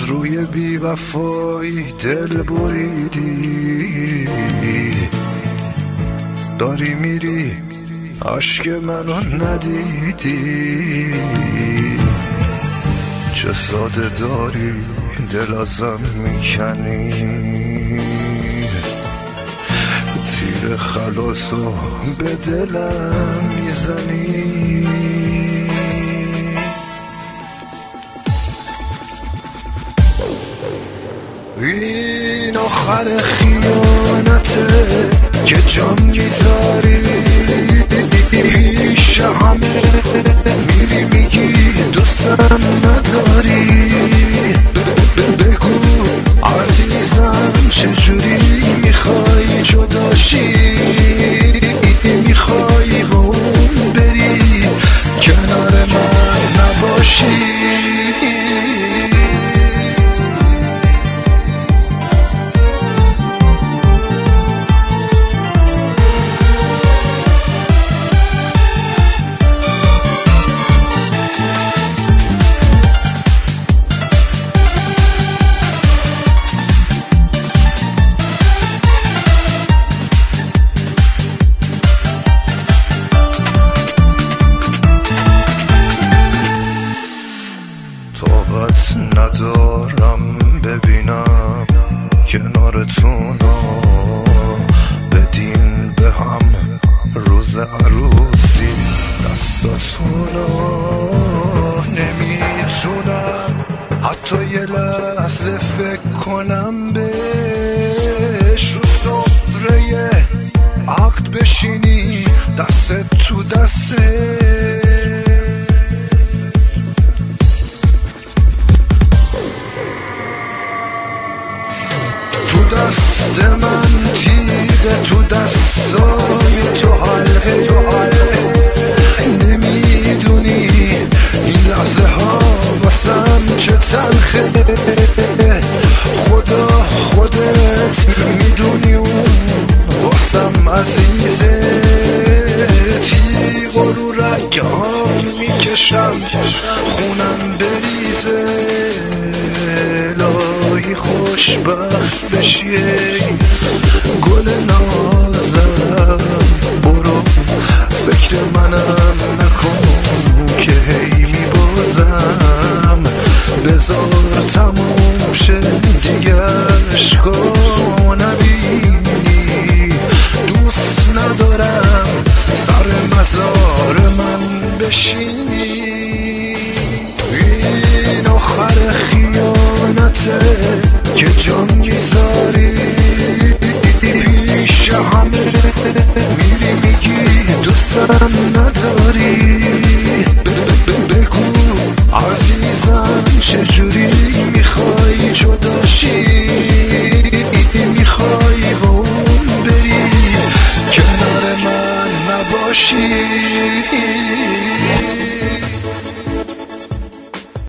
روی بی وفایی دل بریدی، داری میری عشق منو ندیدی، چه ساده داری دل ازم میکنی، تیر خلاصو به دلم میزنی. این آخر خیانته که جان میذاری پیش همه، میری میگی دوستم نداری، بگو عزیزم چجوری میخوای جداشی، میخوای با اون بری کنار من نباشی. طاقت ندارم ببینم کنارتونا، بدین به هم روز عروسی دستاتونا. نمیتونم حتی یه لحظه فکر کنم بهش، رو صفره عقد بشینی دست تو دسته، دست من تیغه تو دستای تو حلقه، نمیدونی این لحظه ها واسم چه تلخه، خدا خودت میدونی اون واسم عزیزه، تیغ رو رگ هم میکشم خونم بریزه، الهی خوشبخت بشی گل نازم، برو فکر منم نکن که هی میبازم، بذار تموم شه دیگه عشقا نبینی، دوست ندارم سر مزار من بشینی. این آخر خیانته که جان میذاری پیش همه، میری میگی دوستم نداری، بگو عزیزم چجوری میخوای جداشی، میخوای با اون بری کنار من نباشی.